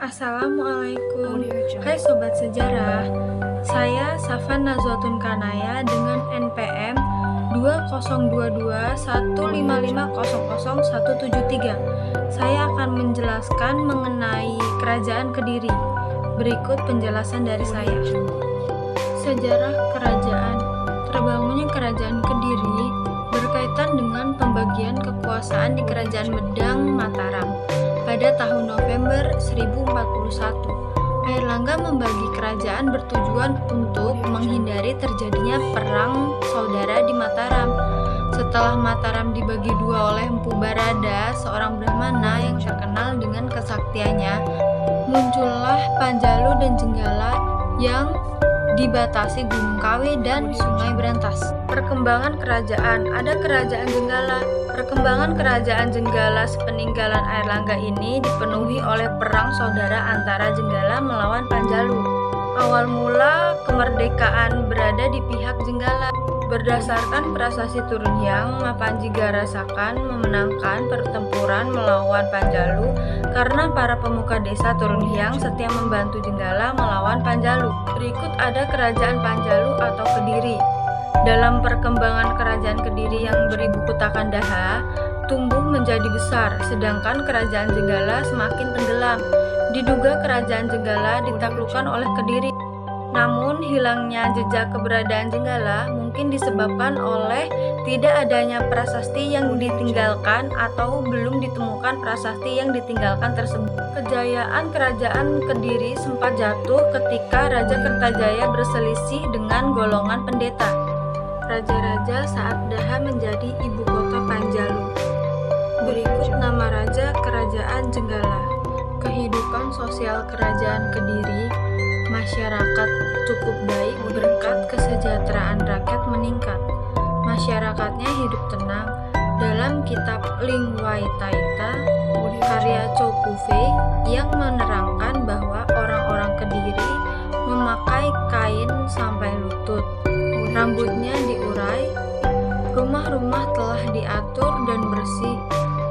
Assalamualaikum. Hai Sobat Sejarah, saya Safan Nazwatun Kanaya dengan NPM 202215500173. Saya akan menjelaskan mengenai Kerajaan Kediri. Berikut penjelasan dari saya. Sejarah kerajaan. Terbangunnya Kerajaan Kediri berkaitan dengan pembagian kekuasaan di Kerajaan Medang Mataram pada tahun November 1041. Airlangga membagi kerajaan bertujuan untuk menghindari terjadinya perang saudara di Mataram. Setelah Mataram dibagi dua oleh Empu Barada, seorang Brahmana yang terkenal dengan kesaktiannya, muncullah Panjalu dan Jenggala yang dibatasi Gunung Kawi dan Sungai Berantas. Perkembangan kerajaan. Ada Kerajaan Jenggala. Perkembangan Kerajaan Jenggala sepeninggalan Airlangga ini dipenuhi oleh perang saudara antara Jenggala melawan Panjalu. Awal mula kemerdekaan berada di pihak Jenggala. Berdasarkan prasasti Turunhyang, Mapanjigarasakan memenangkan pertempuran melawan Panjalu karena para pemuka desa Turunhyang setia membantu Jenggala melawan Panjalu. Berikut ada Kerajaan Panjalu atau Kediri. Dalam perkembangan Kerajaan Kediri yang beribu kota Kandaha, tumbuh menjadi besar, sedangkan Kerajaan Jenggala semakin tenggelam. Diduga Kerajaan Jenggala ditaklukkan oleh Kediri. Namun, hilangnya jejak keberadaan Jenggala mungkin disebabkan oleh tidak adanya prasasti yang ditinggalkan atau belum ditemukan prasasti yang ditinggalkan tersebut. Kejayaan Kerajaan Kediri sempat jatuh ketika Raja Kertajaya berselisih dengan golongan pendeta. Raja-raja saat Daha menjadi ibu kota Panjalu. Berikut nama Raja Kerajaan Jenggala. Kehidupan sosial Kerajaan Kediri. Masyarakat cukup baik berkat kesejahteraan rakyat meningkat. Masyarakatnya hidup tenang. Dalam kitab Lingwaitaita karya Chow Pu-fei yang menerangkan bahwa orang-orang Kediri memakai kain sampai lutut, rambutnya diurai, rumah-rumah telah diatur dan bersih,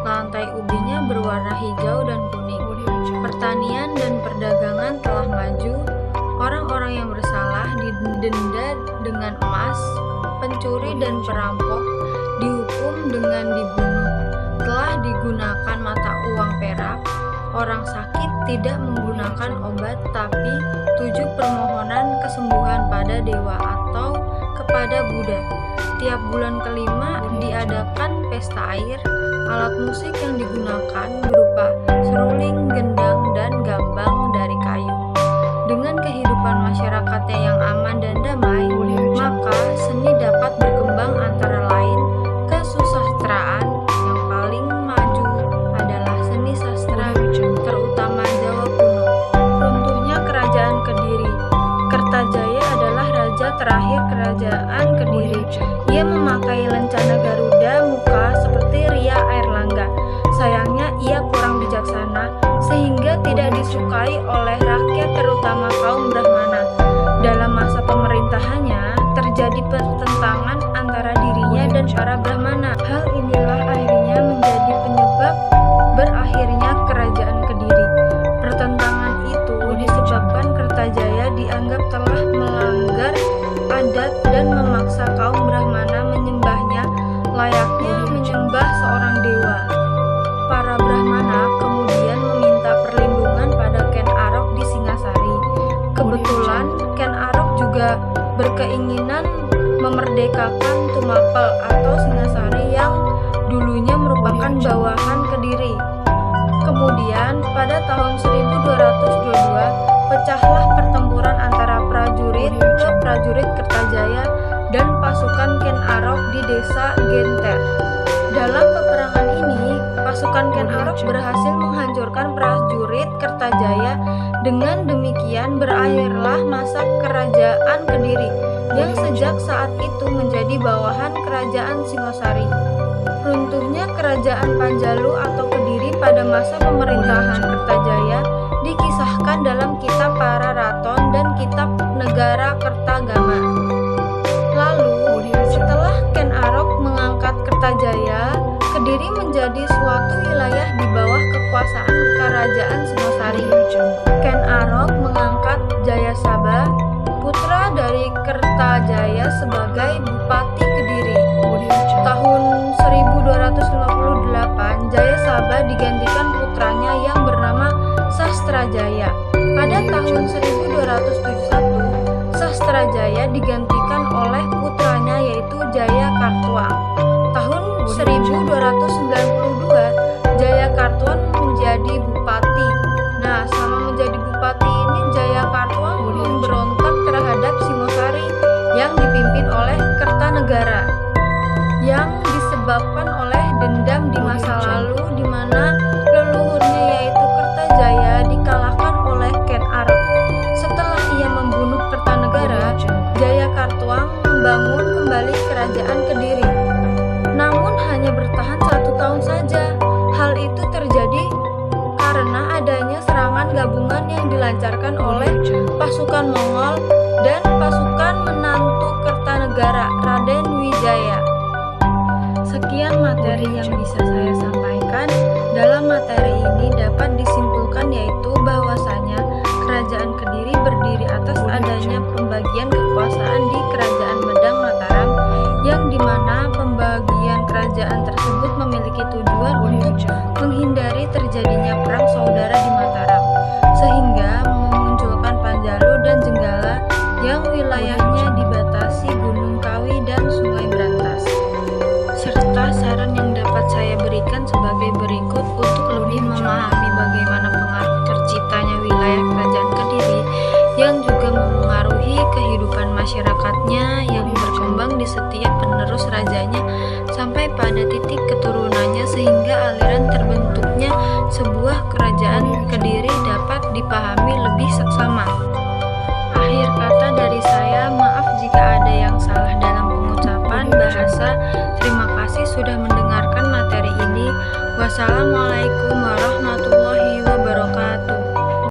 lantai ubinya berwarna hijau dan kuning, pertanian dan perdagangan telah maju. Orang-orang yang bersalah didenda dengan emas, pencuri dan perampok dihukum dengan dibunuh. Telah digunakan mata uang perak, orang sakit tidak menggunakan obat tapi 7 permohonan kesembuhan pada dewa atau kepada Buddha. Tiap bulan kelima diadakan pesta air. Alat musik yang digunakan berupa seruling, gendang, dan gambang dari kayu. Dengan kehidupan masyarakatnya yang aman dan damai, maka seni dapat berkembang antara lain kesusastraan. Yang paling maju adalah seni sastra, terutama Jawa kuno. Runtuhnya Kerajaan Kediri. Kertajaya adalah raja terakhir Kerajaan Kediri. Ia memakai lencana Garuda muka seperti Ria Airlangga. Sayangnya ia kurang bijaksana sehingga tidak disukai oleh rakyat terutama kaum Brahmana. Dalam masa pemerintahannya terjadi pertentangan antara dirinya dan para Brahmana. Hal inilah akhirnya menjadi penyebab berakhirnya Kerajaan Kediri. Pertentangan itu disebabkan Kertajaya dianggap telah melanggar adat dan memaksa kaum Brahmana menyembahnya layaknya menyembah seorang dewa. Para Brahmana kemudian meminta perlindungan pada Ken Arok di Singasari. Kebetulan Ken Arok juga berkeinginan memerdekakan Tumapel atau Singasari yang dulunya merupakan bawahan Kediri. Kemudian pada tahun 1222 pecahlah pertempuran antara prajurit Kertajaya dan pasukan Ken Arok di desa Genter. Dalam peperangan ini, pasukan Ken Arok berhasil menghancurkan prajurit Kertajaya. Dengan demikian berakhirlah masa Kerajaan Kediri yang sejak saat itu menjadi bawahan Kerajaan Singosari. Runtuhnya Kerajaan Panjalu atau Kediri pada masa pemerintahan Kertajaya dikisahkan dalam kitab Pararaton dan kitab Negara Kertagama. Lalu, setelah Ken Arok mengangkat Kertajaya, Kediri menjadi suatu wilayah di bawah kekuasaan Kerajaan Singosari. Ken Arok mengangkat Jayasabha, putra dari Kertajaya, sebagai Bupati Kediri. Tahun 1258, Jayasabha digantikan putranya yang bernama Sastrajaya. Pada tahun 1271, Sastrajaya digantikan oleh putranya yaitu Jayakartuang. Tahun 1292, Jayakartuang menjadi bupati. Nah, selama menjadi bupati ini Jayakartuang memberontak terhadap Singosari yang dipimpin oleh Kertanegara, yang disebabkan oleh dendam di masa lalu di mana leluhurnya yaitu Kertajaya dikalahkan oleh Ken Arok. Setelah ia membunuh Kertanegara, Jayakartuang membangun kembali kerajaan Kediri. Namun hanya bertahan 1 tahun saja. Hal itu terjadi karena adanya serangan gabungan yang dilancarkan oleh pasukan Mongol dan pasukan menantu Kertanegara, Raden Wijaya. Sekian materi yang bisa saya sampaikan. Dalam materi ini dapat disimpulkan yaitu bahwasanya Kerajaan Kediri berdiri atas adanya pembagian kekuasaan di Kerajaan Medang Mataram, yang dimana pembagian kerajaan tersebut memiliki tujuan untuk menghindari terjadinya perang saudara di Mataram, sehingga memunculkan Panjalu dan Jenggala yang wilayahnya dibatasi Gunung Kawi dan Sungai Brantas. Serta saran yang dapat saya berikan sebagai berikut untuk lebih memahami bagaimana pengaruh terciptanya wilayah Kerajaan Kediri yang juga memengaruhi kehidupan masyarakatnya yang berkembang di setiap penerus rajanya sampai pada titik keturunannya, sehingga aliran terbentuknya sebuah Kerajaan Kediri dapat dipahami lebih seksama. Akhir kata dari saya, maaf jika ada yang salah dalam pengucapan bahasa. Terima kasih sudah mendengarkan materi ini. Wassalamualaikum warahmatullahi wabarakatuh.